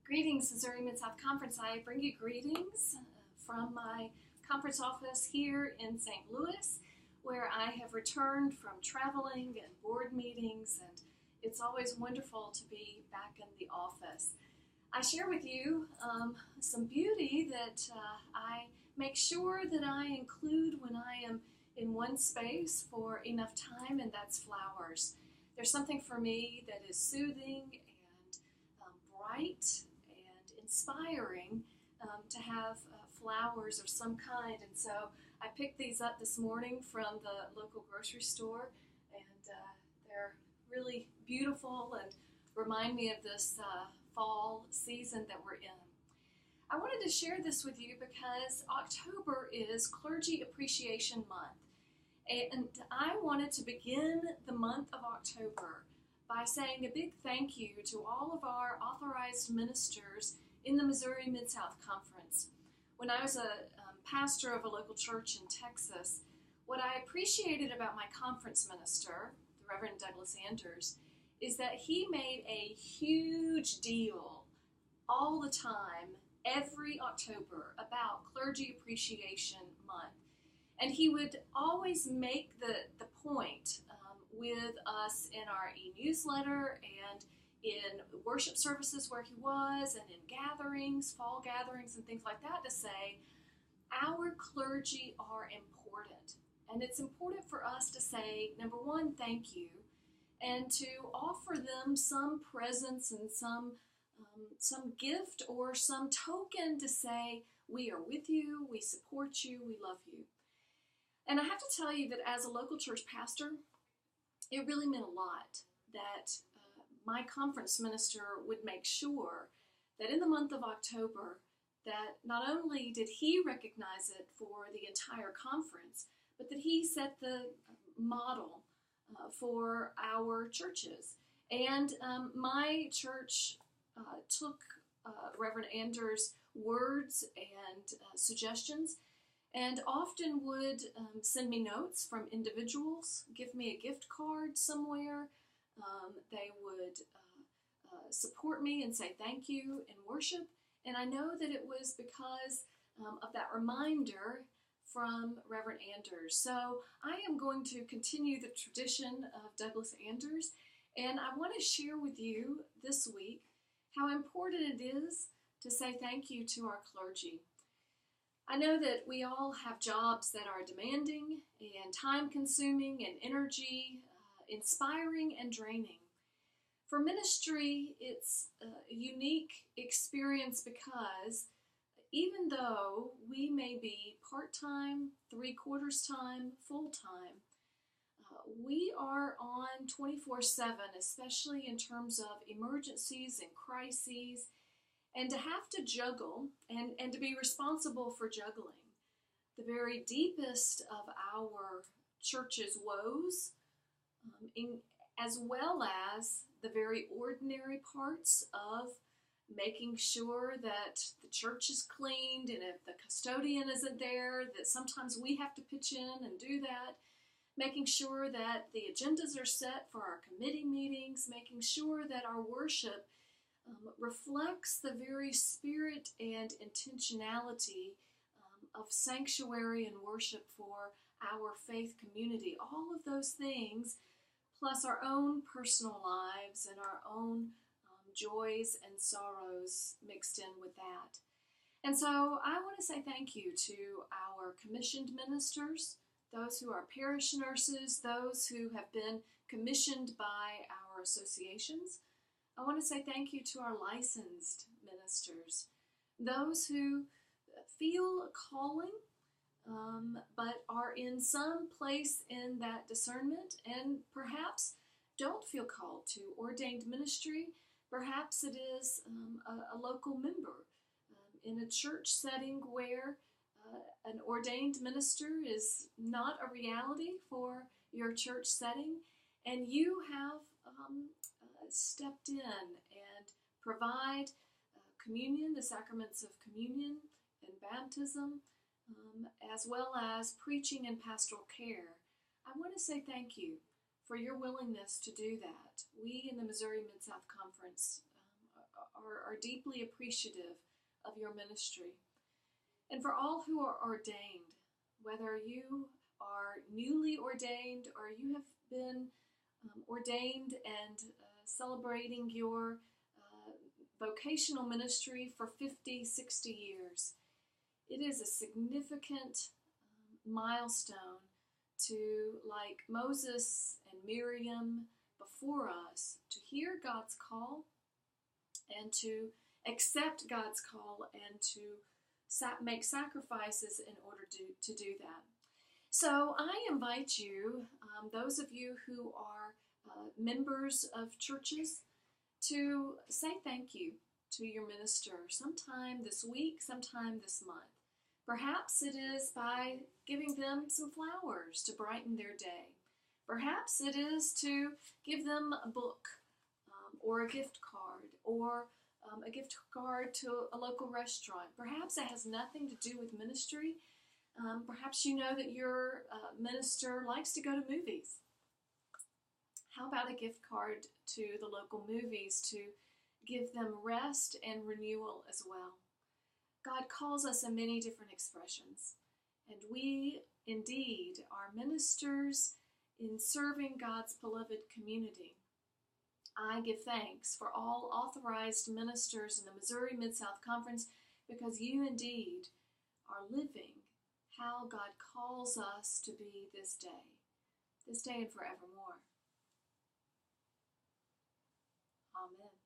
Greetings, Missouri Mid-South Conference. I bring you greetings from my conference office here in St. Louis, where I have returned from traveling and board meetings, and it's always wonderful to be back in the office. I share with you some beauty that I make sure that I include when I am in one space for enough time, and that's flowers. There's something for me that is soothing and bright and inspiring to have flowers of some kind, and so I picked these up this morning from the local grocery store, and they're really beautiful and remind me of this fall season that we're in. I wanted to share this with you because October is Clergy Appreciation Month, and I wanted to begin the month of October by saying a big thank you to all of our authorized ministers in the Missouri Mid-South Conference. When I was a pastor of a local church in Texas, what I appreciated about my conference minister, the Reverend Douglas Anders, is that he made a huge deal all the time, every October, about Clergy Appreciation Month. And he would always make the point with us in our e-newsletter and in worship services where he was, and in gatherings, fall gatherings and things like that, to say, our clergy are important. And it's important for us to say, number one, thank you, and to offer them some presents and some gift or some token to say, we are with you, we support you, we love you. And I have to tell you that as a local church pastor, it really meant a lot that my conference minister would make sure that in the month of October, that not only did he recognize it for the entire conference, but that he set the model for our churches. And my church took Reverend Anders' words and suggestions, and often would send me notes from individuals, give me a gift card somewhere. They would support me and say thank you in worship. And I know that it was because of that reminder from Reverend Anders. So I am going to continue the tradition of Douglas Anders, and I want to share with you this week how important it is to say thank you to our clergy. I know that we all have jobs that are demanding and time-consuming and energy, inspiring and draining. For ministry, it's a unique experience because even though we may be part-time, three-quarters time, full-time, we are on 24/7, especially in terms of emergencies and crises, and to have to juggle and to be responsible for juggling the very deepest of our church's woes, as well as the very ordinary parts of making sure that the church is cleaned, and if the custodian isn't there, that sometimes we have to pitch in and do that, making sure that the agendas are set for our committee meetings, making sure that our worship reflects the very spirit and intentionality of sanctuary and worship for our faith community. All of those things, plus our own personal lives and our own joys and sorrows mixed in with that. And so I want to say thank you to our commissioned ministers, those who are parish nurses, those who have been commissioned by our associations. I want to say thank you to our licensed ministers, those who feel a calling, but are in some place in that discernment and perhaps don't feel called to ordained ministry. Perhaps it is a local member in a church setting where an ordained minister is not a reality for your church setting, and you have stepped in and provide communion, the sacraments of communion and baptism, as well as preaching and pastoral care. I want to say thank you for your willingness to do that. We in the Missouri Mid-South Conference are deeply appreciative of your ministry. And for all who are ordained, whether you are newly ordained or you have been ordained and celebrating your vocational ministry for 50, 60 years, it is a significant milestone to, like Moses and Miriam before us, to hear God's call and to accept God's call and to make sacrifices in order to do that. So I invite you, those of you who are members of churches, to say thank you to your minister sometime this week, sometime this month. Perhaps it is by giving them some flowers to brighten their day. Perhaps it is to give them a book or a gift card or a gift card to a local restaurant. Perhaps it has nothing to do with ministry. Perhaps you know that your minister likes to go to movies. How about a gift card to the local movies to give them rest and renewal as well? God calls us in many different expressions, and we indeed are ministers in serving God's beloved community. I give thanks for all authorized ministers in the Missouri Mid-South Conference, because you indeed are living how God calls us to be this day and forevermore. Amen.